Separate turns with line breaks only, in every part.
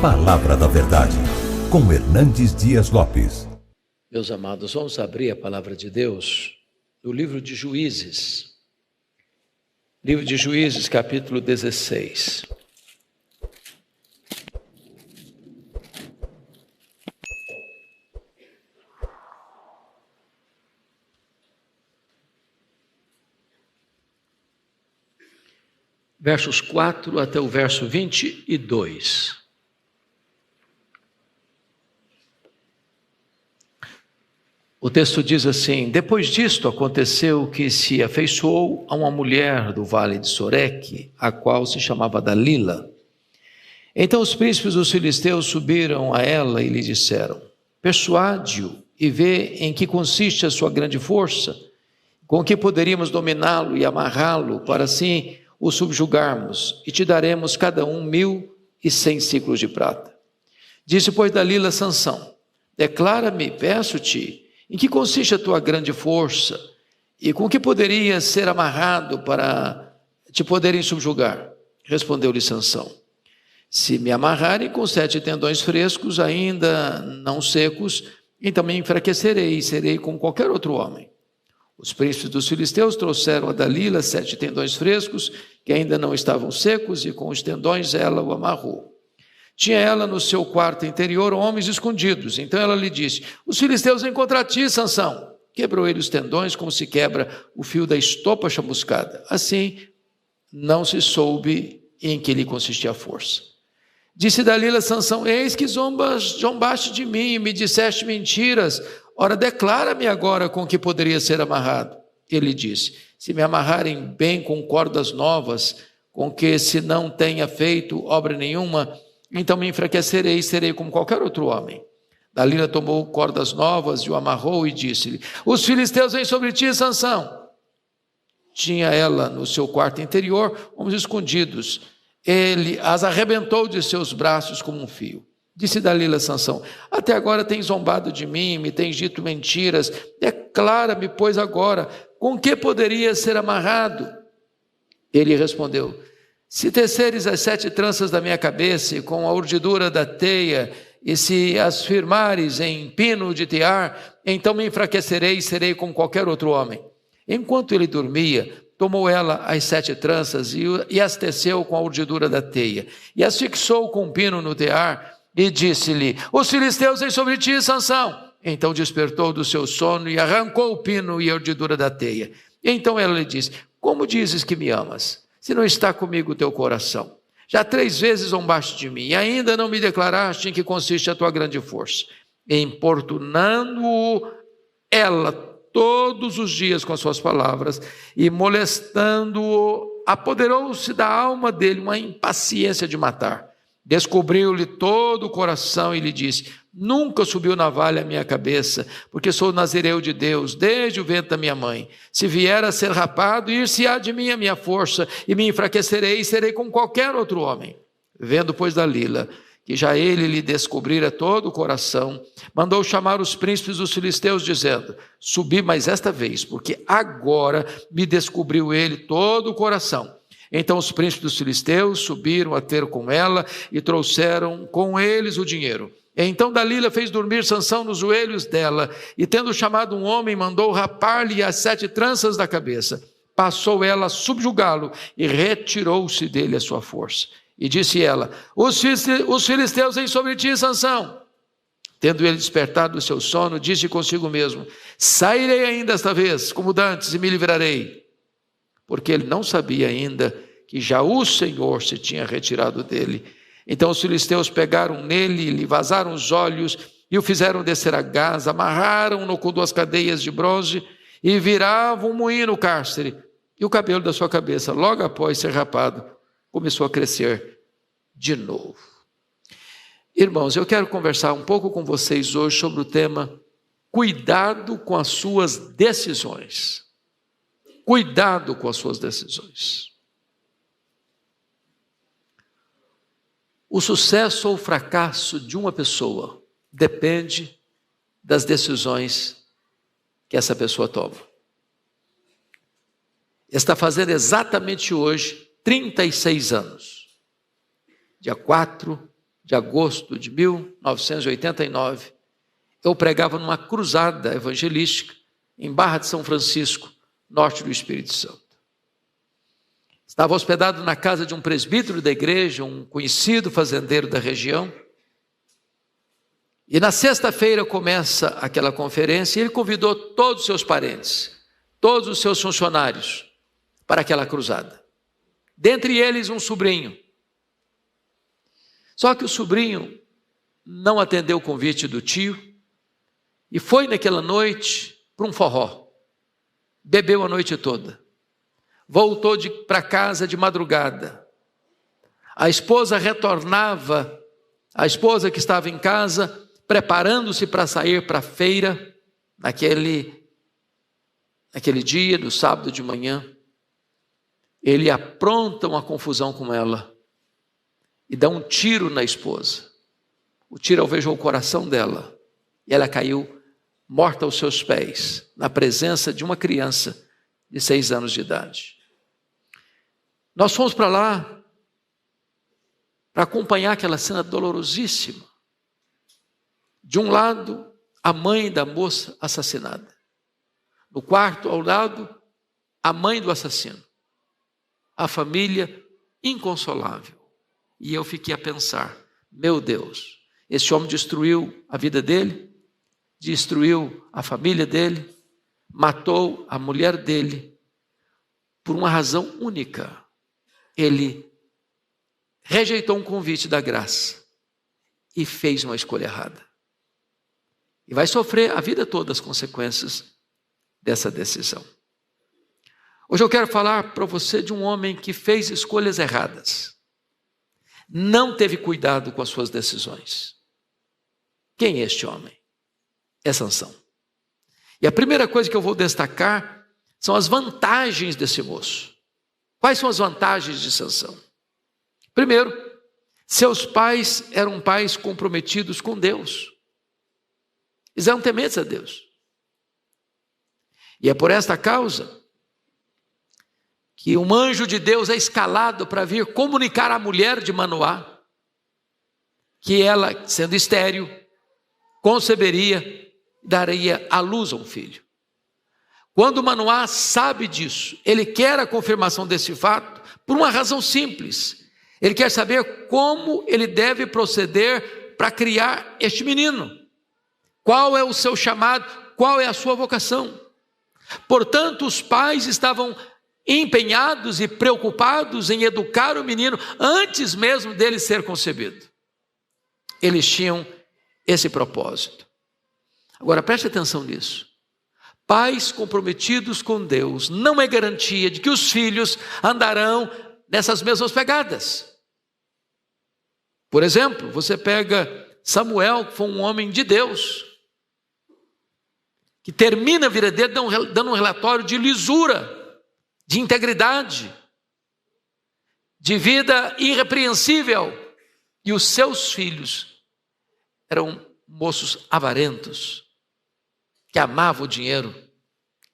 Palavra da Verdade, com Hernandes Dias Lopes.
Meus amados, vamos abrir a palavra de Deus no livro de Juízes. Livro de Juízes, capítulo 16. Versos 4 até o verso 22. O texto diz assim: depois disto aconteceu que se afeiçoou a uma mulher do vale de Soreque, a qual se chamava Dalila. Então os príncipes dos filisteus subiram a ela e lhe disseram: persuade-o e vê em que consiste a sua grande força, com que poderíamos dominá-lo e amarrá-lo, para assim o subjugarmos, e te daremos cada um 1.100 ciclos de prata. Disse, pois, Dalila a Sansão: declara-me, peço-te, em que consiste a tua grande força, e com que poderias ser amarrado para te poderem subjugar? Respondeu-lhe Sansão: se me amarrarem com 7 tendões frescos, ainda não secos, então me enfraquecerei e serei como qualquer outro homem. Os príncipes dos filisteus trouxeram a Dalila 7 tendões frescos, que ainda não estavam secos, e com os tendões ela o amarrou. Tinha ela no seu quarto interior homens escondidos. Então ela lhe disse: os filisteus vêm contra ti, Sansão. Quebrou ele os tendões, como se quebra o fio da estopa chamuscada. Assim, não se soube em que lhe consistia a força. Disse Dalila a Sansão: eis que zombaste de mim e me disseste mentiras. Ora, declara-me agora com que poderia ser amarrado. Ele disse: se me amarrarem bem com cordas novas, com que se não tenha feito obra nenhuma, então me enfraquecerei e serei como qualquer outro homem. Dalila tomou cordas novas e o amarrou e disse-lhe: os filisteus vêm sobre ti, Sansão. Tinha ela no seu quarto interior homens escondidos. Ele as arrebentou de seus braços como um fio. Disse Dalila a Sansão: até agora tens zombado de mim, me tens dito mentiras. Declara-me, pois, agora, com que poderia ser amarrado? Ele respondeu: se teceres as 7 tranças da minha cabeça, e com a urdidura da teia, e se as firmares em pino de tear, então me enfraquecerei e serei como qualquer outro homem. Enquanto ele dormia, tomou ela as 7 tranças e as teceu com a urdidura da teia, e as fixou com um pino no tear, e disse-lhe: os filisteus vêm sobre ti, Sansão. Então despertou do seu sono e arrancou o pino e a urdidura da teia. Então ela lhe disse: como dizes que me amas, se não está comigo o teu coração? Já 3 vezes zombaste de mim, e ainda não me declaraste em que consiste a tua grande força. Importunando-o ela todos os dias com as suas palavras, e molestando-o, apoderou-se da alma dele uma impaciência de matar. Descobriu-lhe todo o coração e lhe disse: nunca subiu navalha a minha cabeça, porque sou nazireu de Deus, desde o ventre da minha mãe. Se vier a ser rapado, ir-se-á de mim a minha força, e me enfraquecerei e serei como qualquer outro homem. Vendo, pois, Dalila, que já ele lhe descobrira todo o coração, mandou chamar os príncipes dos filisteus, dizendo: subi mais esta vez, porque agora me descobriu ele todo o coração. Então os príncipes dos filisteus subiram a ter com ela e trouxeram com eles o dinheiro. Então Dalila fez dormir Sansão nos joelhos dela, e tendo chamado um homem, mandou rapar-lhe as 7 tranças da cabeça. Passou ela a subjugá-lo e retirou-se dele a sua força. E disse ela: os filisteus vêm sobre ti, Sansão. Tendo ele despertado do seu sono, disse consigo mesmo: sairei ainda esta vez, como dantes, e me livrarei. Porque ele não sabia ainda que já o Senhor se tinha retirado dele. Então os filisteus pegaram nele, lhe vazaram os olhos e o fizeram descer a Gaza, amarraram-no com 2 cadeias de bronze e viravam um moinho no cárcere. E o cabelo da sua cabeça, logo após ser rapado, começou a crescer de novo. Irmãos, eu quero conversar um pouco com vocês hoje sobre o tema cuidado com as suas decisões. Cuidado com as suas decisões. O sucesso ou fracasso de uma pessoa depende das decisões que essa pessoa toma. Está fazendo exatamente hoje 36 anos. Dia 4 de agosto de 1989, eu pregava numa cruzada evangelística em Barra de São Francisco, norte do Espírito Santo. Estava hospedado na casa de um presbítero da igreja, um conhecido fazendeiro da região. E na sexta-feira começa aquela conferência e ele convidou todos os seus parentes, todos os seus funcionários para aquela cruzada. Dentre eles um sobrinho. Só que o sobrinho não atendeu o convite do tio e foi naquela noite para um forró. Bebeu a noite toda. Voltou para casa de madrugada. A esposa retornava, a esposa que estava em casa, preparando-se para sair para a feira, naquele dia, no sábado de manhã. Ele apronta uma confusão com ela e dá um tiro na esposa. O tiro alvejou o coração dela e ela caiu morta aos seus pés, na presença de uma criança de 6 anos de idade. Nós fomos para lá para acompanhar aquela cena dolorosíssima. De um lado, a mãe da moça assassinada. No quarto, ao lado, a mãe do assassino. A família inconsolável. E eu fiquei a pensar, meu Deus, esse homem destruiu a vida dele, destruiu a família dele, matou a mulher dele, por uma razão única. Ele rejeitou um convite da graça e fez uma escolha errada. E vai sofrer a vida toda as consequências dessa decisão. Hoje eu quero falar para você de um homem que fez escolhas erradas. Não teve cuidado com as suas decisões. Quem é este homem? É Sansão. E a primeira coisa que eu vou destacar são as vantagens desse moço. Quais são as vantagens de Sansão? Primeiro, seus pais eram pais comprometidos com Deus. Eles eram tementes a Deus. E é por esta causa que um anjo de Deus é escalado para vir comunicar à mulher de Manoá que ela, sendo estéril, conceberia, daria à luz a um filho. Quando Manoá sabe disso, ele quer a confirmação desse fato por uma razão simples. Ele quer saber como ele deve proceder para criar este menino. Qual é o seu chamado? Qual é a sua vocação? Portanto, os pais estavam empenhados e preocupados em educar o menino antes mesmo dele ser concebido. Eles tinham esse propósito. Agora preste atenção nisso. Pais comprometidos com Deus não é garantia de que os filhos andarão nessas mesmas pegadas. Por exemplo, você pega Samuel, que foi um homem de Deus, que termina a vida dele dando um relatório de lisura, de integridade, de vida irrepreensível. E os seus filhos eram moços avarentos, que amavam o dinheiro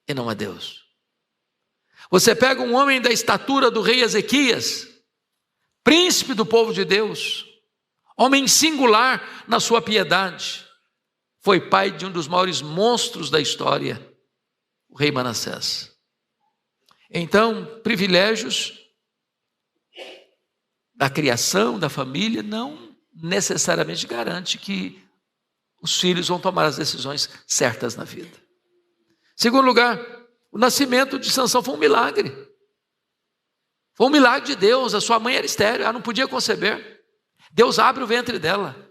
e não a Deus. Você pega um homem da estatura do rei Ezequias, príncipe do povo de Deus, homem singular na sua piedade, foi pai de um dos maiores monstros da história, o rei Manassés. Então, privilégios da criação, da família, não necessariamente garante que os filhos vão tomar as decisões certas na vida. Segundo lugar, o nascimento de Sansão foi um milagre. Foi um milagre de Deus. A sua mãe era estéril, ela não podia conceber. Deus abre o ventre dela.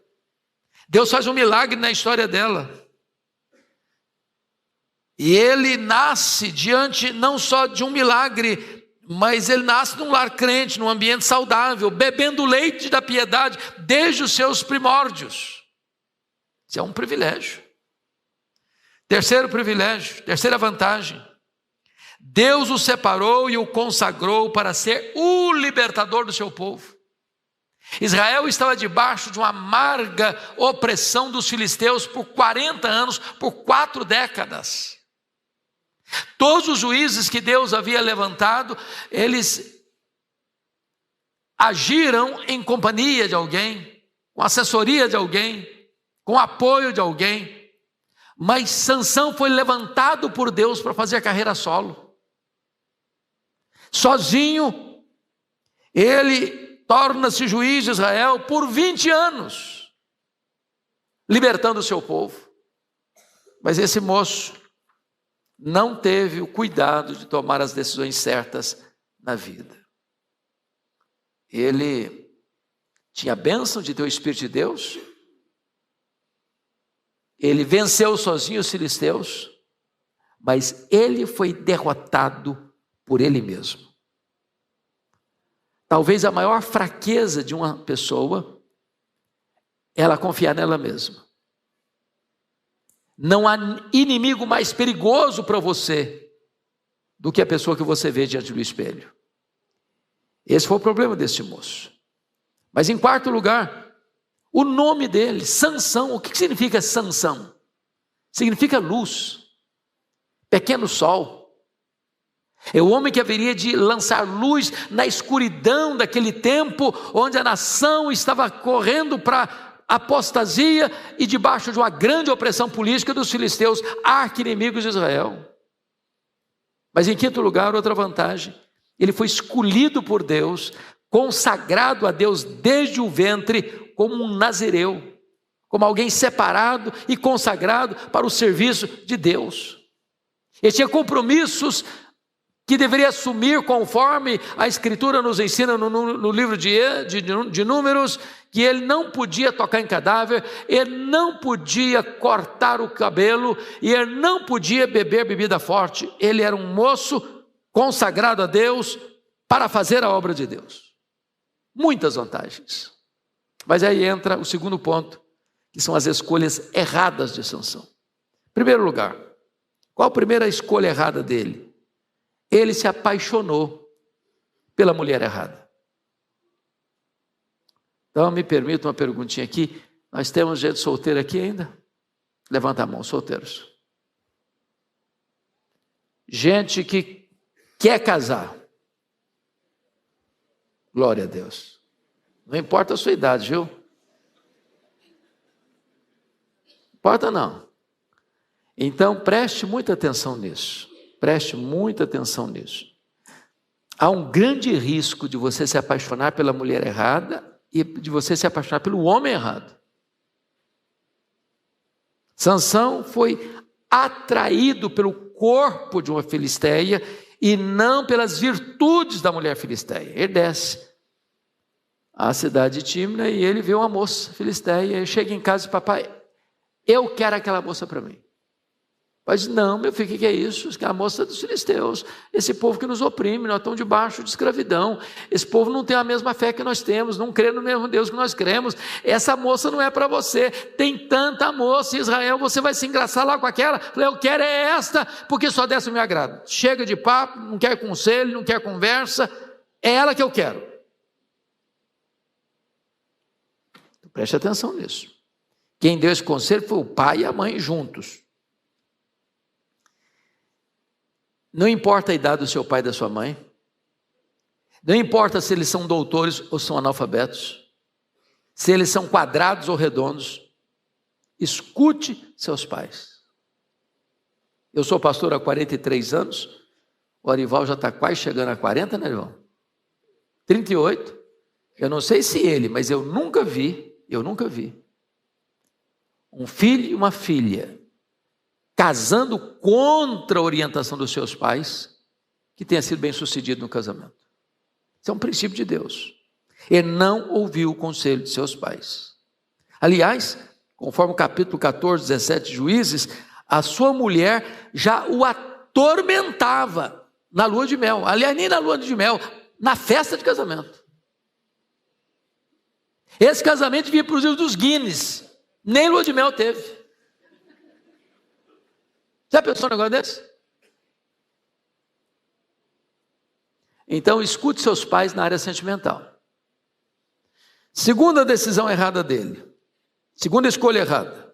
Deus faz um milagre na história dela. E ele nasce diante não só de um milagre, mas ele nasce num lar crente, num ambiente saudável, bebendo leite da piedade desde os seus primórdios. Isso é um privilégio. Terceiro privilégio, terceira vantagem. Deus o separou e o consagrou para ser o libertador do seu povo. Israel estava debaixo de uma amarga opressão dos filisteus por 40 anos, por 4 décadas. Todos os juízes que Deus havia levantado, eles agiram em companhia de alguém. com assessoria de alguém, com apoio de alguém, mas Sansão foi levantado por Deus para fazer a carreira solo. Sozinho, ele torna-se juiz de Israel por 20 anos, libertando o seu povo. Mas esse moço não teve o cuidado de tomar as decisões certas na vida. Ele tinha a bênção de ter o Espírito de Deus, ele venceu sozinho os filisteus, mas ele foi derrotado por ele mesmo. Talvez a maior fraqueza de uma pessoa é ela confiar nela mesma. Não há inimigo mais perigoso para você do que a pessoa que você vê diante do espelho. Esse foi o problema desse moço. Mas em quarto lugar, o nome dele, Sansão. O que significa Sansão? Significa luz, pequeno sol. É o homem que haveria de lançar luz na escuridão daquele tempo, onde a nação estava correndo para apostasia e debaixo de uma grande opressão política dos filisteus, arqui-inimigos de Israel. Mas em quinto lugar, outra vantagem, ele foi escolhido por Deus, consagrado a Deus desde o ventre, como um nazireu, como alguém separado e consagrado para o serviço de Deus. Ele tinha compromissos que deveria assumir, conforme a Escritura nos ensina no livro de Números, que ele não podia tocar em cadáver, ele não podia cortar o cabelo, e ele não podia beber bebida forte. Ele era um moço consagrado a Deus para fazer a obra de Deus. Muitas vantagens. Mas aí entra o segundo ponto, que são as escolhas erradas de Sansão. Em primeiro lugar, qual a primeira escolha errada dele? Ele se apaixonou pela mulher errada. Então me permita uma perguntinha aqui. Nós temos gente solteira aqui ainda? Levanta a mão, solteiros. Gente que quer casar. Glória a Deus. Não importa a sua idade, viu? Não importa não. Então preste muita atenção nisso. Preste muita atenção nisso. Há um grande risco de você se apaixonar pela mulher errada e de você se apaixonar pelo homem errado. Sansão foi atraído pelo corpo de uma filisteia e não pelas virtudes da mulher filisteia. Ele desce à cidade de Tímina e ele vê uma moça filisteia. Ele chega em casa e diz: papai, eu quero aquela moça para mim. Mas não, meu filho, o que é isso? Que é a moça dos filisteus, esse povo que nos oprime, nós estamos debaixo de escravidão, esse povo não tem a mesma fé que nós temos, não crê no mesmo Deus que nós cremos, essa moça não é para você, tem tanta moça em Israel, você vai se engraçar lá com aquela? Eu quero é esta, porque só dessa me agrada. Chega de papo, não quer conselho, não quer conversa, é ela que eu quero. Então, preste atenção nisso. Quem deu esse conselho foi o pai e a mãe juntos. Não importa a idade do seu pai e da sua mãe, não importa se eles são doutores ou são analfabetos, se eles são quadrados ou redondos, escute seus pais. Eu sou pastor há 43 anos, o Arival já está quase chegando a 40, né, irmão? 38, eu não sei se ele, mas eu nunca vi um filho e uma filha casando contra a orientação dos seus pais, que tenha sido bem sucedido no casamento. Isso é um princípio de Deus. Ele não ouviu o conselho de seus pais. Aliás, conforme o capítulo 14, 17 de Juízes, a sua mulher já o atormentava na lua de mel. Aliás, nem na lua de mel, na festa de casamento. Esse casamento vinha para os livros dos Guinness, nem lua de mel teve. Já pensou um negócio desse? Então, escute seus pais na área sentimental. Segunda decisão errada dele. Segunda escolha errada.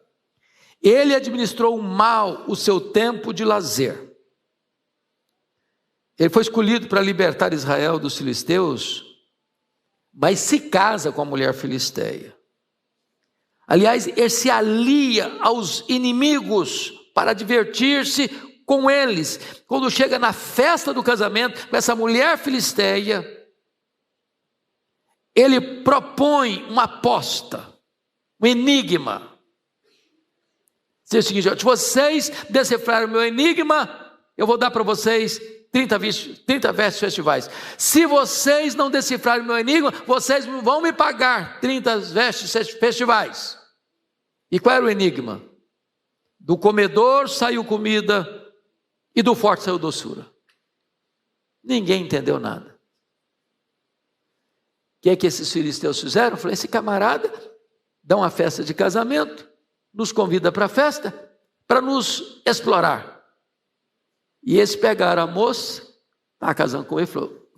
Ele administrou mal o seu tempo de lazer. Ele foi escolhido para libertar Israel dos filisteus, mas se casa com a mulher filisteia. Aliás, ele se alia aos inimigos para divertir-se com eles. Quando chega na festa do casamento com essa mulher filisteia, ele propõe uma aposta, um enigma. Diz o seguinte: se vocês decifrarem o meu enigma, eu vou dar para vocês 30 vestes festivais. Se vocês não decifrarem o meu enigma, vocês vão me pagar 30 vestes festivais. E qual era o enigma? Do comedor saiu comida e do forte saiu doçura. Ninguém entendeu nada. O que esses filisteus fizeram? Eu falei: esse camarada dá uma festa de casamento, nos convida para a festa, para nos explorar. E eles pegaram a moça, estava casando com ele, e falou: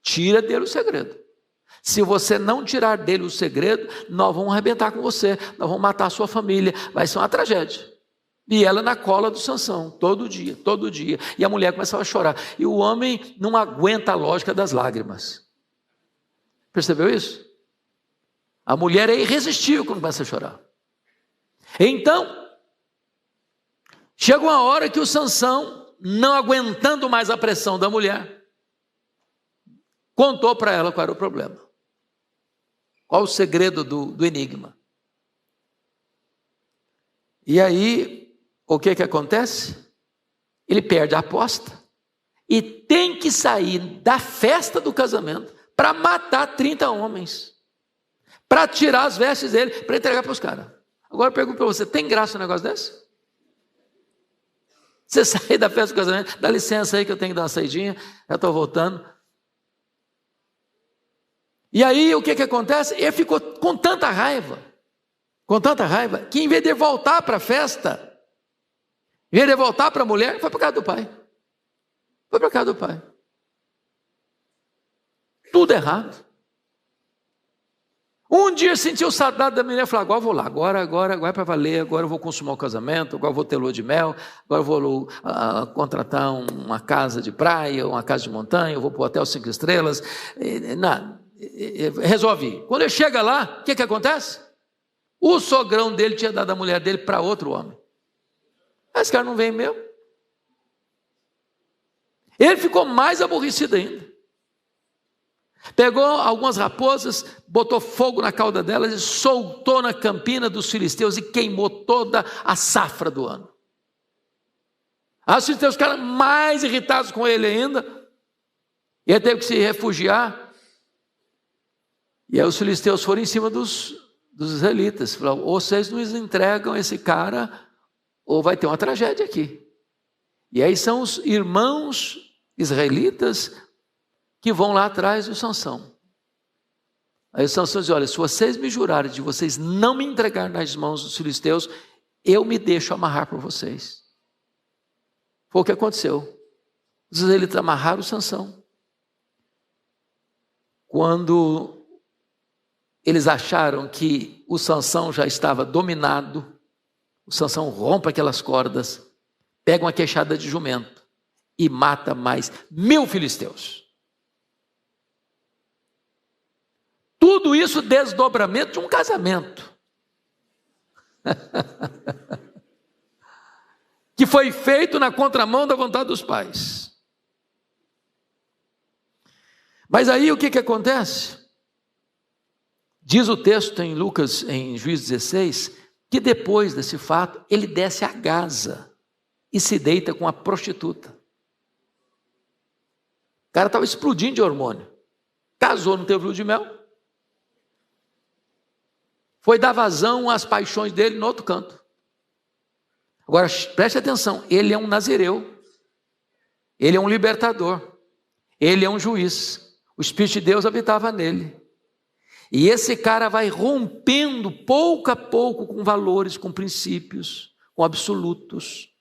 tira dele o segredo. Se você não tirar dele o segredo, nós vamos arrebentar com você, nós vamos matar a sua família, vai ser uma tragédia. E ela na cola do Sansão, todo dia. E a mulher começava a chorar. E o homem não aguenta a lógica das lágrimas. Percebeu isso? A mulher é irresistível quando começa a chorar. Então, chega uma hora que o Sansão, não aguentando mais a pressão da mulher, contou para ela qual era o problema. Qual o segredo do enigma. E aí, o que acontece? Ele perde a aposta e tem que sair da festa do casamento para matar 30 homens, para tirar as vestes dele, para entregar para os caras. Agora eu pergunto para você: tem graça um negócio desse? Você sair da festa do casamento, dá licença aí que eu tenho que dar uma saidinha, já estou voltando. E aí o que acontece? Ele ficou com tanta raiva, que em vez de voltar para a festa, em vez de voltar para a mulher, foi para casa do pai. Foi para casa do pai. Tudo errado. Um dia sentiu saudade da menina e falou: agora eu vou lá, agora é para valer, agora eu vou consumar o casamento, agora eu vou ter lua de mel, agora eu vou contratar uma casa de praia, uma casa de montanha, eu vou para o hotel 5 estrelas, resolve ir. Quando ele chega lá, o que acontece? O sogrão dele tinha dado a mulher dele para outro homem. Esse cara não vem mesmo. Ele ficou mais aborrecido ainda. Pegou algumas raposas, botou fogo na cauda delas e soltou na campina dos filisteus e queimou toda a safra do ano. Os filisteus ficaram mais irritados com ele ainda. E ele teve que se refugiar. E aí os filisteus foram em cima dos israelitas. Falaram: ou vocês nos entregam esse cara, ou vai ter uma tragédia aqui. E aí são os irmãos israelitas que vão lá atrás do Sansão. Aí o Sansão diz: olha, se vocês me jurarem de vocês não me entregar nas mãos dos filisteus, eu me deixo amarrar por vocês. Foi o que aconteceu. Os israelitas amarraram o Sansão. Quando eles acharam que o Sansão já estava dominado, o Sansão rompe aquelas cordas, pega uma queixada de jumento e mata mais 1000 filisteus. Tudo isso desdobramento de um casamento. Que foi feito na contramão da vontade dos pais. Mas aí o que acontece? Diz o texto em Lucas, em Juízes 16, que depois desse fato, ele desce a Gaza e se deita com a prostituta. O cara estava explodindo de hormônio. Casou, não teve lua de mel. Foi dar vazão às paixões dele no outro canto. Agora, preste atenção, ele é um nazireu, ele é um libertador, ele é um juiz, o Espírito de Deus habitava nele. E esse cara vai rompendo pouco a pouco com valores, com princípios, com absolutos.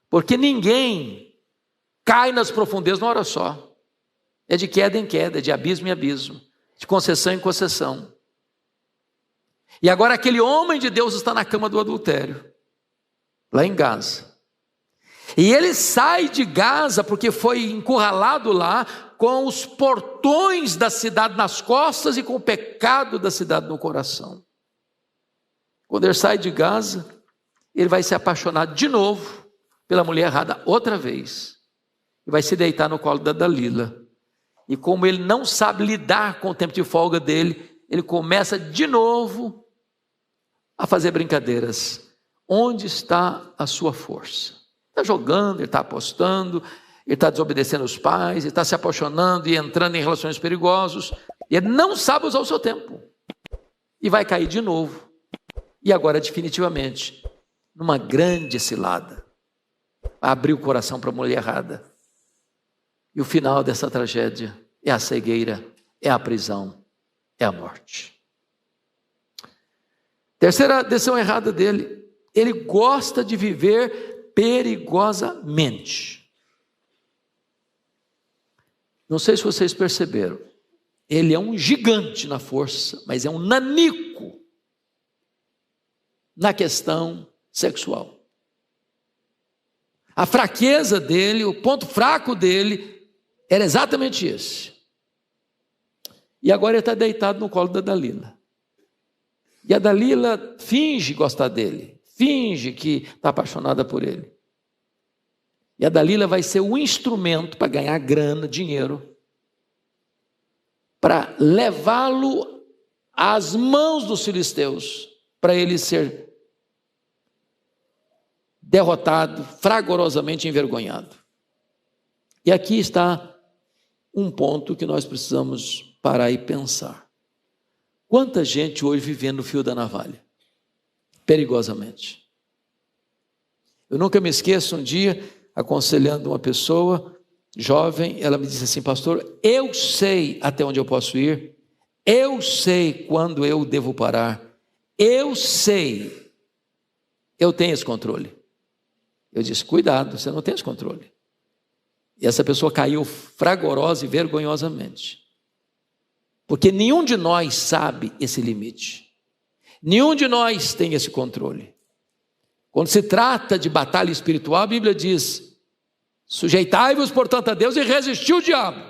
Porque ninguém cai nas profundezas numa hora só. É de queda em queda, é de abismo em abismo, de concessão em concessão. E agora aquele homem de Deus está na cama do adultério, lá em Gaza. E ele sai de Gaza porque foi encurralado lá com os portões da cidade nas costas e com o pecado da cidade no coração. Quando ele sai de Gaza, ele vai se apaixonar de novo pela mulher errada outra vez. E vai se deitar no colo da Dalila. E como ele não sabe lidar com o tempo de folga dele, ele começa de novo a fazer brincadeiras. Onde está a sua força? Está jogando, ele está apostando, ele está desobedecendo os pais, ele está se apaixonando e entrando em relações perigosos. E ele não sabe usar o seu tempo. E vai cair de novo. E agora definitivamente, numa grande cilada. Abrir o coração para a mulher errada. E o final dessa tragédia é a cegueira, é a prisão, é a morte. Terceira decisão errada dele, ele gosta de viver perigosamente. Não sei se vocês perceberam, ele é um gigante na força, mas é um nanico na questão sexual. A fraqueza dele, o ponto fraco dele, era exatamente esse. E agora ele está deitado no colo da Dalila. E a Dalila finge gostar dele, finge que está apaixonada por ele. E a Dalila vai ser o instrumento para ganhar grana, dinheiro, para levá-lo às mãos dos filisteus, para ele ser derrotado, fragorosamente envergonhado. E aqui está um ponto que nós precisamos parar e pensar. Quanta gente hoje vivendo no fio da navalha, perigosamente. Eu nunca me esqueço, um dia, aconselhando uma pessoa jovem, ela me disse assim: pastor, eu sei até onde eu posso ir, eu sei quando eu devo parar, eu sei, eu tenho esse controle. Eu disse: cuidado, você não tem esse controle. E essa pessoa caiu fragorosa e vergonhosamente. Porque nenhum de nós sabe esse limite. Nenhum de nós tem esse controle. Quando se trata de batalha espiritual, a Bíblia diz: sujeitai-vos, portanto, a Deus e resisti o diabo,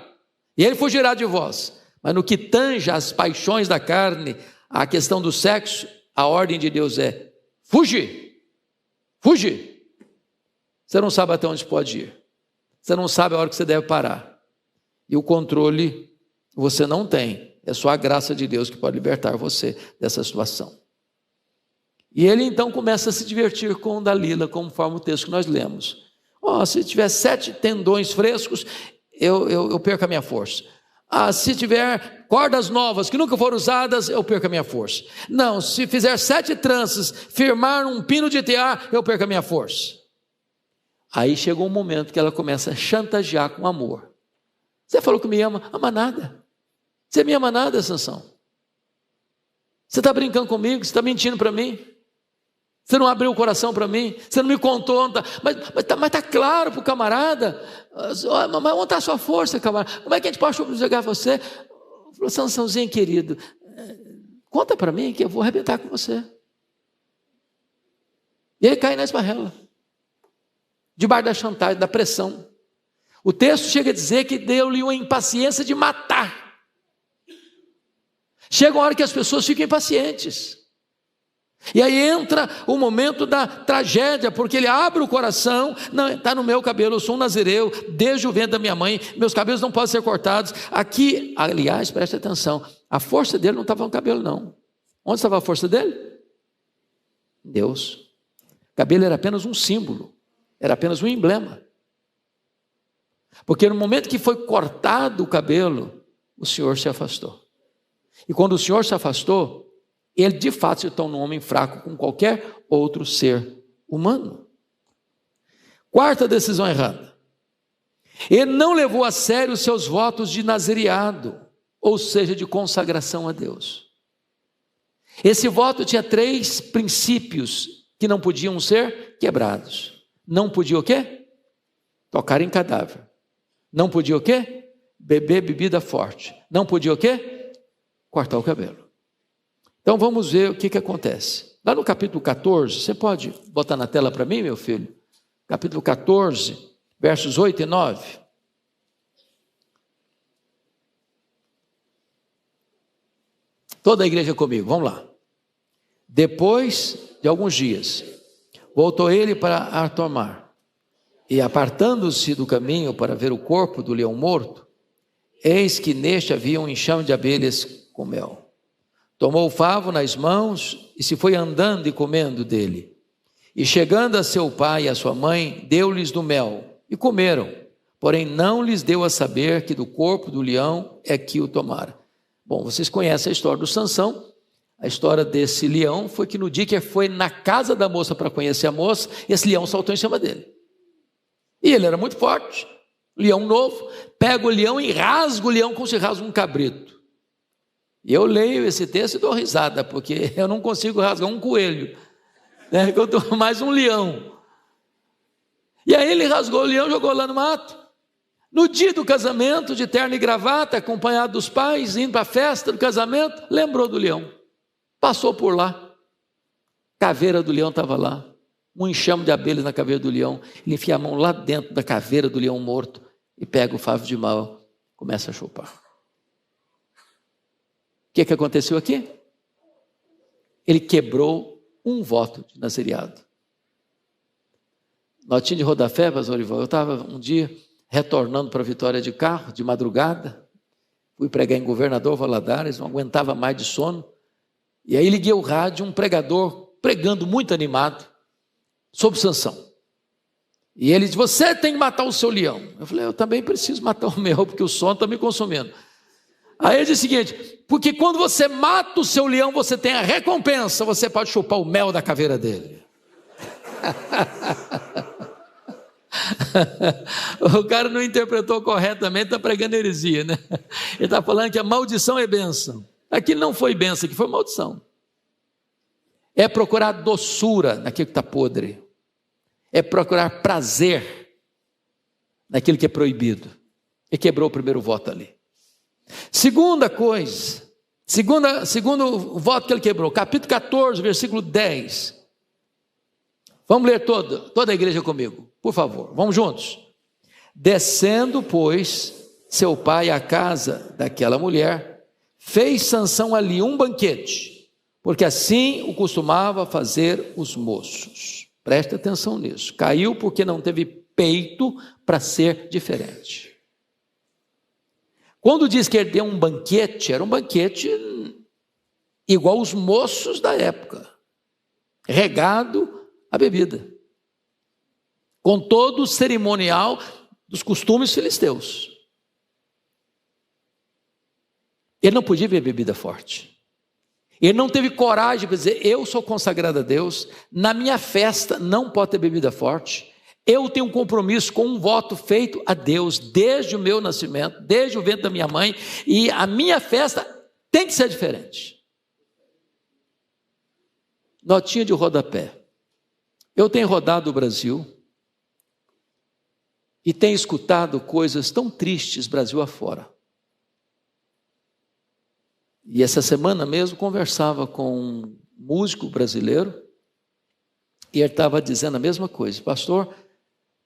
e ele fugirá de vós. Mas no que tange às paixões da carne, a questão do sexo, a ordem de Deus é: fugir, fugir. Você não sabe até onde pode ir. Você não sabe a hora que você deve parar. E o controle você não tem. É só a graça de Deus que pode libertar você dessa situação. E ele então começa a se divertir com Dalila, conforme o texto que nós lemos. Se tiver 7 tendões frescos, eu perco a minha força. Se tiver cordas novas que nunca foram usadas, eu perco a minha força. Não, se fizer 7 tranças, firmar um pino de tear, eu perco a minha força. Aí chegou um momento que ela começa a chantagear com amor. Você falou que me ama, ama nada. Você me ama nada, Sansão. Você está brincando comigo, você está mentindo para mim. Você não abriu o coração para mim, você não me contou. Mas está claro para o camarada. Mas onde está a sua força, camarada? Como é que a gente pode jogar você? Falou: Sansãozinho querido, conta para mim que eu vou arrebentar com você. E ele cai na esparrela, debaixo da chantagem, da pressão. O texto chega a dizer que deu-lhe uma impaciência de matar. Chega uma hora que as pessoas ficam impacientes. E aí entra o momento da tragédia, porque ele abre o coração. Não, está no meu cabelo, eu sou um nazireu, desde o ventre da minha mãe, meus cabelos não podem ser cortados. Aqui, aliás, preste atenção, a força dele não estava no cabelo não. Onde estava a força dele? Deus. O cabelo era apenas um símbolo, era apenas um emblema. Porque no momento que foi cortado o cabelo, o Senhor se afastou. E quando o Senhor se afastou, ele de fato se tornou um homem fraco como qualquer outro ser humano. Quarta decisão errada. Ele não levou a sério os seus votos de nazireado, ou seja, de consagração a Deus. Esse voto tinha 3 princípios que não podiam ser quebrados. Não podia o quê? Tocar em cadáver. Não podia o quê? Beber bebida forte. Não podia o quê? Cortar o cabelo. Então vamos ver o que acontece. Lá no capítulo 14, você pode botar na tela para mim, meu filho? Capítulo 14, versos 8 e 9. Toda a igreja comigo, vamos lá. Depois de alguns dias, voltou ele para Artomar, e apartando-se do caminho para ver o corpo do leão morto, eis que neste havia um enxame de abelhas com mel. Tomou o favo nas mãos e se foi andando e comendo dele. E chegando a seu pai e a sua mãe, deu-lhes do mel, e comeram. Porém não lhes deu a saber que do corpo do leão é que o tomara. Bom, vocês conhecem a história do Sansão. A história desse leão foi que no dia que foi na casa da moça para conhecer a moça, esse leão saltou em cima dele. E ele era muito forte, leão novo, pega o leão e rasga o leão como se rasga um cabrito. E eu leio esse texto e dou risada, porque eu não consigo rasgar um coelho, né? Eu dou mais um leão. E aí ele rasgou o leão e jogou lá no mato. No dia do casamento, de terno e gravata, acompanhado dos pais, indo para a festa do casamento, lembrou do leão. Passou por lá, caveira do leão estava lá, um enxame de abelhas na caveira do leão. Ele enfia a mão lá dentro da caveira do leão morto e pega o favo de mel, começa a chupar. O que aconteceu aqui? Ele quebrou um voto de nazereado. Notinha de rodapé, pastor Orival. Eu estava um dia retornando para Vitória de carro, de madrugada, fui pregar em Governador Valadares, não aguentava mais de sono. E aí liguei o rádio, um pregador pregando muito animado sobre Sansão. E ele disse: você tem que matar o seu leão. Eu falei: eu também preciso matar o meu, porque o sono está me consumindo. Aí ele disse o seguinte: porque quando você mata o seu leão, você tem a recompensa, você pode chupar o mel da caveira dele. O cara não interpretou corretamente, está pregando heresia, né? Ele está falando que a maldição é bênção. Aqui não foi bênção, aqui foi maldição. É procurar doçura naquilo que está podre. É procurar prazer naquilo que é proibido. E quebrou o primeiro voto ali. Segunda coisa, segundo voto que ele quebrou, capítulo 14, versículo 10. Vamos ler toda a igreja comigo, por favor, vamos juntos. Descendo, pois, seu pai à casa daquela mulher, fez Sansão ali um banquete, porque assim o costumava fazer os moços. Preste atenção nisso. Caiu porque não teve peito para ser diferente. Quando diz que ele deu um banquete, era um banquete igual os moços da época, regado a bebida, com todo o cerimonial dos costumes filisteus. Ele não podia beber bebida forte. Ele não teve coragem para dizer: eu sou consagrado a Deus, na minha festa não pode ter bebida forte. Eu tenho um compromisso com um voto feito a Deus desde o meu nascimento, desde o ventre da minha mãe, e a minha festa tem que ser diferente. Notinha de rodapé. Eu tenho rodado o Brasil e tenho escutado coisas tão tristes Brasil afora. E essa semana mesmo conversava com um músico brasileiro e ele estava dizendo a mesma coisa: pastor,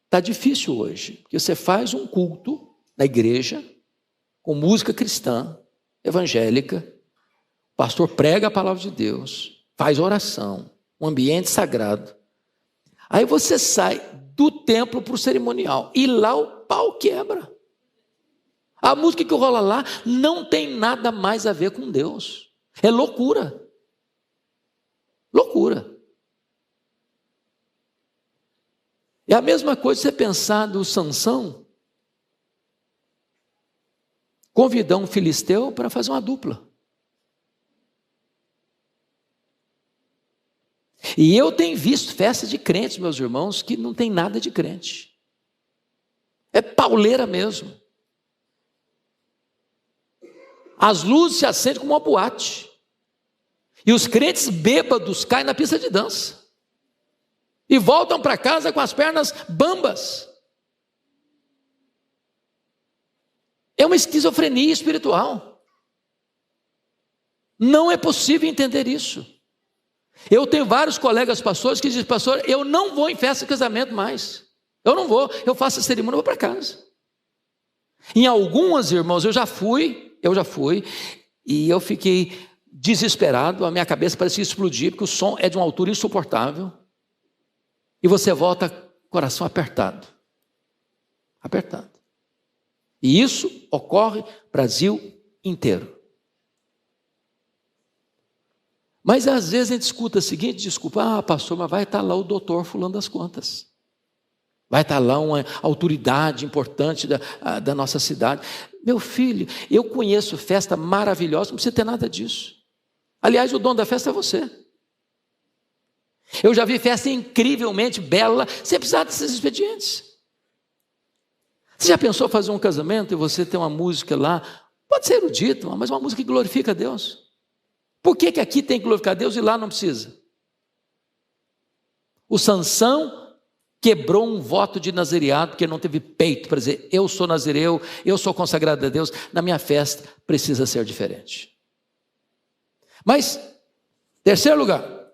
está difícil hoje, porque você faz um culto na igreja com música cristã, evangélica, o pastor prega a palavra de Deus, faz oração, um ambiente sagrado. Aí você sai do templo para o cerimonial e lá o pau quebra. A música que rola lá não tem nada mais a ver com Deus. É loucura. Loucura. É a mesma coisa você pensar do Sansão convidar um filisteu para fazer uma dupla. E eu tenho visto festas de crentes, meus irmãos, que não tem nada de crente. É pauleira mesmo. As luzes se acendem como uma boate. E os crentes bêbados caem na pista de dança. E voltam para casa com as pernas bambas. É uma esquizofrenia espiritual. Não é possível entender isso. Eu tenho vários colegas pastores que dizem: pastor, eu não vou em festa de casamento mais. Eu não vou, eu faço a cerimônia e vou para casa. Em algumas, irmãos, eu já fui, e eu fiquei desesperado, a minha cabeça parecia explodir, porque o som é de uma altura insuportável, e você volta coração apertado. Apertado. E isso ocorre Brasil inteiro. Mas às vezes a gente escuta a seguinte desculpa: pastor, mas vai estar lá o doutor fulano das contas. Vai estar lá uma autoridade importante da nossa cidade. Meu filho, eu conheço festa maravilhosa, não precisa ter nada disso. Aliás, o dono da festa é você. Eu já vi festa incrivelmente bela, sem precisar desses expedientes. Você já pensou fazer um casamento e você tem uma música lá, pode ser erudita, mas uma música que glorifica a Deus? Por que aqui tem que glorificar a Deus e lá não precisa? O Sansão quebrou um voto de nazireado, porque não teve peito para dizer: eu sou nazireu, eu sou consagrado a Deus, na minha festa precisa ser diferente. Mas, terceiro lugar,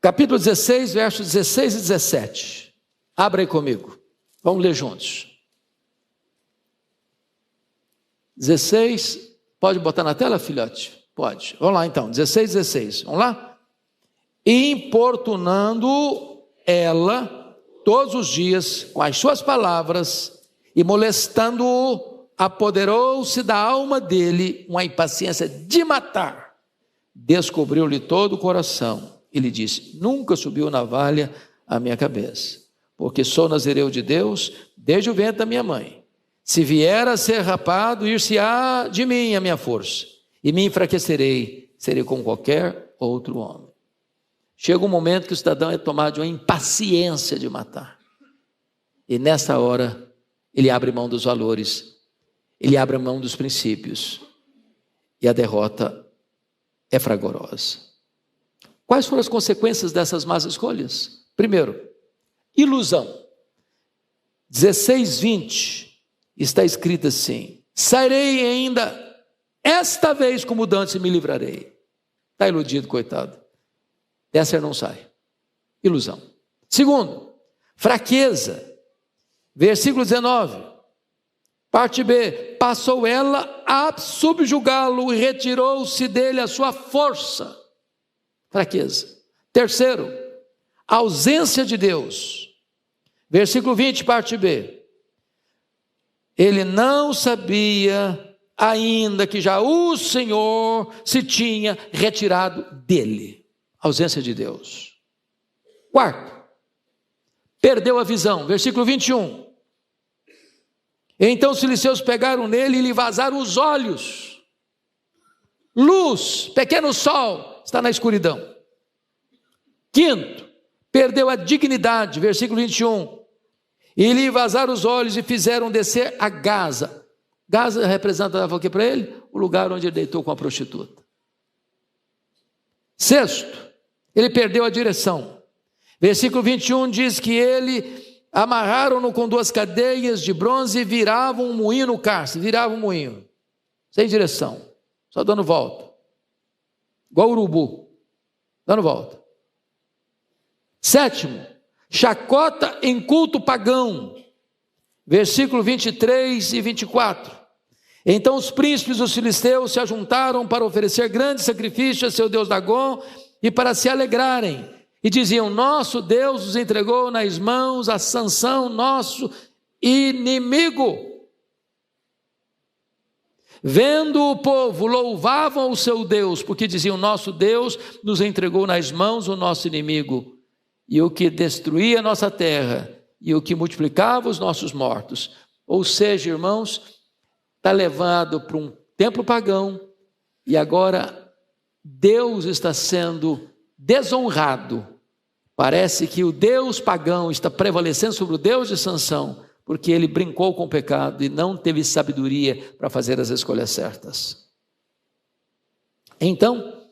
capítulo 16, versos 16 e 17, abra aí comigo, vamos ler juntos. 16, pode botar na tela, filhote? Pode. Vamos lá então, 16, vamos lá? E importunando ela todos os dias com as suas palavras e molestando-o, apoderou-se da alma dele uma impaciência de matar. Descobriu-lhe todo o coração e lhe disse: nunca subiu navalha à minha cabeça, porque sou nazireu de Deus desde o ventre da minha mãe. Se vier a ser rapado, ir-se-á de mim a minha força, e me enfraquecerei, serei como qualquer outro homem. Chega um momento que o cidadão é tomado de uma impaciência de matar. E nessa hora, ele abre mão dos valores, ele abre mão dos princípios, e a derrota é fragorosa. Quais foram as consequências dessas más escolhas? Primeiro, ilusão. 16:20 está escrito assim: sairei ainda esta vez como dantes e me livrarei. Está iludido, coitado. Dessa ele não sai. Ilusão. Segundo, fraqueza. Versículo 19, parte B: passou ela a subjugá-lo e retirou-se dele a sua força. Fraqueza. Terceiro, ausência de Deus. Versículo 20, parte B: ele não sabia ainda que já o Senhor se tinha retirado dele. Ausência de Deus. Quarto, perdeu a visão. Versículo 21. Então os filisteus pegaram nele e lhe vazaram os olhos. Luz, pequeno sol, está na escuridão. Quinto, perdeu a dignidade. Versículo 21. E lhe vazaram os olhos e fizeram descer a Gaza. Gaza representava o que para ele? O lugar onde ele deitou com a prostituta. Sexto, ele perdeu a direção. Versículo 21 diz que ele amarraram-no com 2 cadeias de bronze e viravam um moinho no cárcere. Viravam um moinho, sem direção, só dando volta, igual urubu, dando volta. Sétimo, chacota em culto pagão. Versículo 23 e 24. Então os príncipes dos filisteus se ajuntaram para oferecer grande sacrifício a seu deus Dagom e para se alegrarem. E diziam: nosso Deus nos entregou nas mãos a Sansão, nosso inimigo. Vendo o povo, louvavam o seu Deus, porque diziam: nosso Deus nos entregou nas mãos o nosso inimigo, e o que destruía a nossa terra, e o que multiplicava os nossos mortos. Ou seja, irmãos, está levado para um templo pagão, e agora Deus está sendo desonrado. Parece que o Deus pagão está prevalecendo sobre o Deus de Sansão, porque ele brincou com o pecado e não teve sabedoria para fazer as escolhas certas. Então,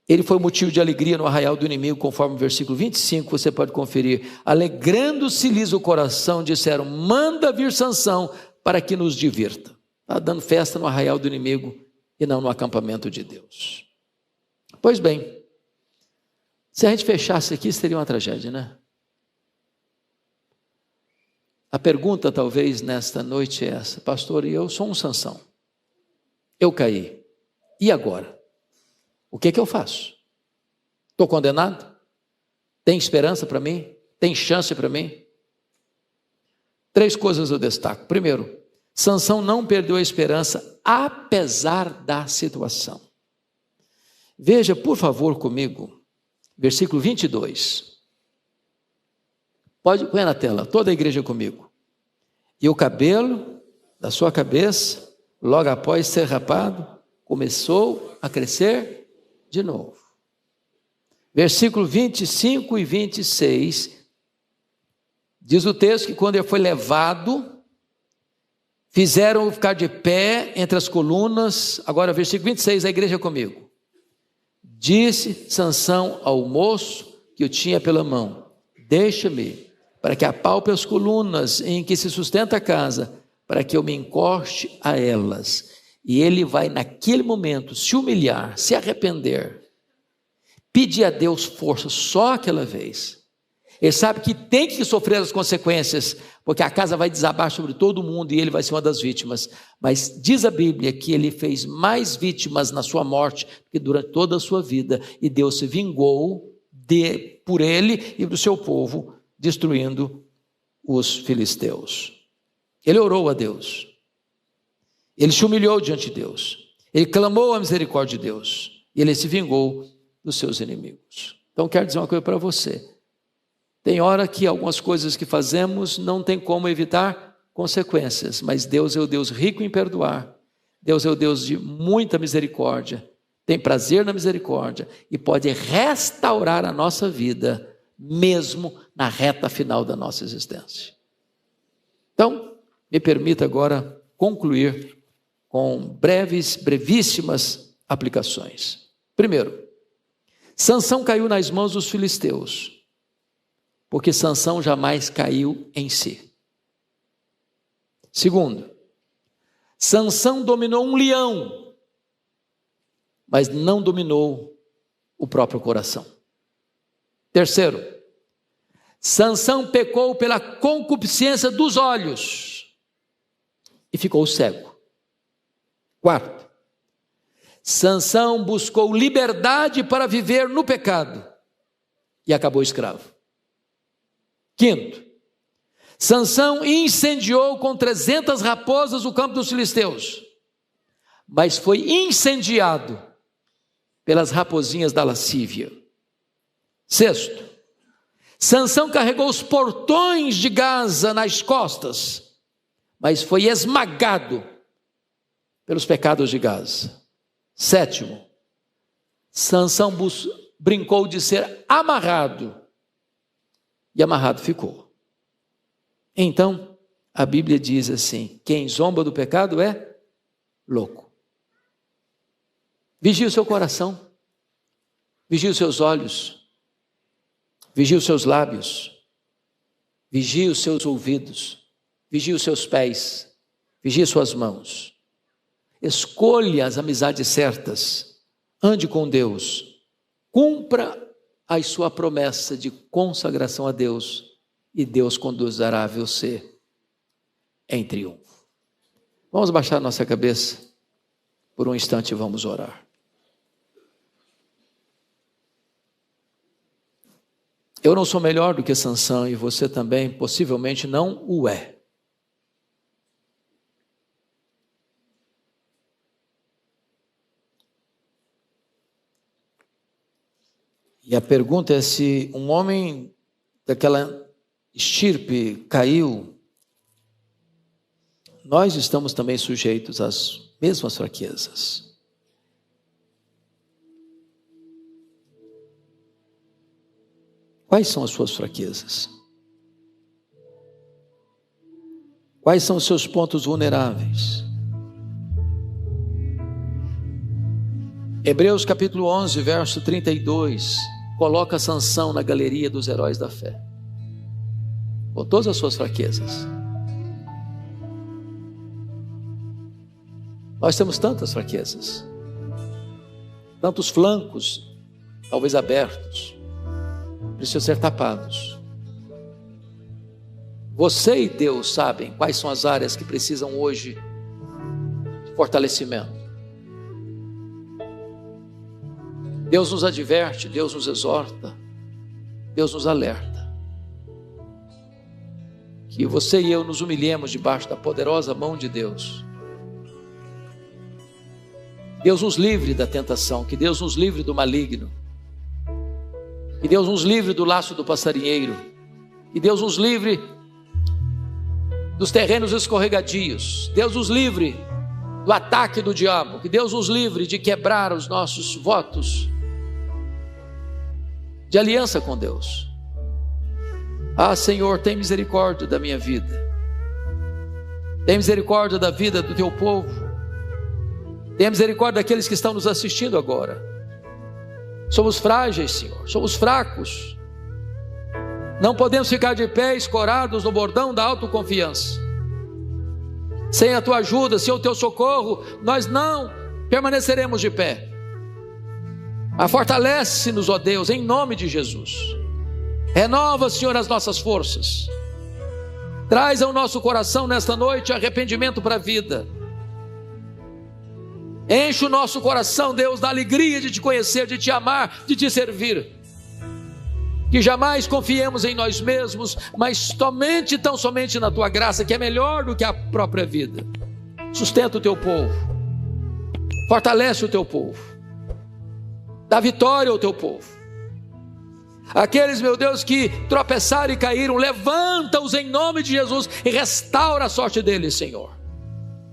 ele foi motivo de alegria no arraial do inimigo, conforme o versículo 25, você pode conferir. Alegrando-se-lhes o coração, disseram: manda vir Sansão para que nos divirta. Está dando festa no arraial do inimigo e não no acampamento de Deus. Pois bem, se a gente fechasse aqui, seria uma tragédia, né? A pergunta talvez nesta noite é essa: pastor, eu sou um Sansão, eu caí, e agora? O que eu faço? Estou condenado? Tem esperança para mim? Tem chance para mim? 3 coisas eu destaco. Primeiro, Sansão não perdeu a esperança apesar da situação. Veja, por favor, comigo, versículo 22. Pode pôr na tela, toda a igreja comigo. E o cabelo da sua cabeça, logo após ser rapado, começou a crescer de novo. Versículo 25 e 26, diz o texto que quando ele foi levado, fizeram-o ficar de pé entre as colunas. Agora, versículo 26, a igreja comigo. Disse Sansão ao moço que o tinha pela mão: deixa-me, para que apalpe as colunas em que se sustenta a casa, para que eu me encoste a elas. E ele vai naquele momento se humilhar, se arrepender, pedir a Deus força só aquela vez. Ele sabe que tem que sofrer as consequências, porque a casa vai desabar sobre todo mundo e ele vai ser uma das vítimas. Mas diz a Bíblia que ele fez mais vítimas na sua morte do que durante toda a sua vida, e Deus se vingou por ele e do seu povo, destruindo os filisteus. Ele orou a Deus, ele se humilhou diante de Deus, ele clamou a misericórdia de Deus, e ele se vingou dos seus inimigos. Então quero dizer uma coisa para você: tem hora que algumas coisas que fazemos não tem como evitar consequências, mas Deus é o Deus rico em perdoar, Deus é o Deus de muita misericórdia, tem prazer na misericórdia e pode restaurar a nossa vida, mesmo na reta final da nossa existência. Então, me permita agora concluir com brevíssimas aplicações. Primeiro, Sansão caiu nas mãos dos filisteus, porque Sansão jamais caiu em si. Segundo, Sansão dominou um leão, mas não dominou o próprio coração. Terceiro, Sansão pecou pela concupiscência dos olhos e ficou cego. Quarto, Sansão buscou liberdade para viver no pecado e acabou escravo. Quinto, Sansão incendiou com 300 raposas o campo dos filisteus, mas foi incendiado pelas raposinhas da lascívia. Sexto, Sansão carregou os portões de Gaza nas costas, mas foi esmagado pelos pecados de Gaza. Sétimo, Sansão brincou de ser amarrado, e amarrado ficou. Então, a Bíblia diz assim: quem zomba do pecado é louco. Vigie o seu coração, vigie os seus olhos, vigie os seus lábios, vigie os seus ouvidos, vigie os seus pés, vigie suas mãos. Escolha as amizades certas, ande com Deus, cumpra a sua promessa de consagração a Deus, e Deus conduzirá você em triunfo. Vamos baixar nossa cabeça por um instante e vamos orar. Eu não sou melhor do que Sansão, e você também possivelmente não o é. E a pergunta é: se um homem daquela estirpe caiu, nós estamos também sujeitos às mesmas fraquezas. Quais são as suas fraquezas? Quais são os seus pontos vulneráveis? Hebreus capítulo 11, verso 32, coloca Sansão na galeria dos heróis da fé, com todas as suas fraquezas. Nós temos tantas fraquezas, tantos flancos, talvez abertos, precisam ser tapados. Você e Deus sabem quais são as áreas que precisam hoje de fortalecimento. Deus nos adverte, Deus nos exorta, Deus nos alerta. Que você e eu nos humilhemos debaixo da poderosa mão de Deus. Deus nos livre da tentação, que Deus nos livre do maligno, que Deus nos livre do laço do passarinheiro, que Deus nos livre dos terrenos escorregadios, Deus nos livre do ataque do diabo, que Deus nos livre de quebrar os nossos votos de aliança com Deus. Ah, Senhor, tem misericórdia da minha vida, tem misericórdia da vida do teu povo, tem misericórdia daqueles que estão nos assistindo agora. Somos frágeis, Senhor, somos fracos, não podemos ficar de pé escorados no bordão da autoconfiança. Sem a tua ajuda, sem o teu socorro, nós não permaneceremos de pé. Mas fortalece-nos, ó Deus, em nome de Jesus. Renova, Senhor, as nossas forças. Traz ao nosso coração nesta noite arrependimento para a vida. Enche o nosso coração, Deus, da alegria de te conhecer, de te amar, de te servir. Que jamais confiemos em nós mesmos, mas tão somente na tua graça, que é melhor do que a própria vida. Sustenta o teu povo, fortalece o teu povo, dá vitória ao teu povo. Aqueles, meu Deus, que tropeçaram e caíram, levanta-os em nome de Jesus e restaura a sorte deles, Senhor.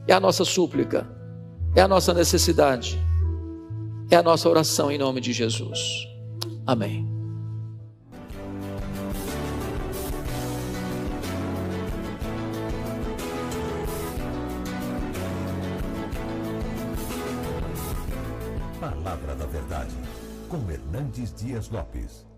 É a nossa súplica, é a nossa necessidade, é a nossa oração em nome de Jesus. Amém.
Palavra da Verdade, com Hernandes Dias Lopes.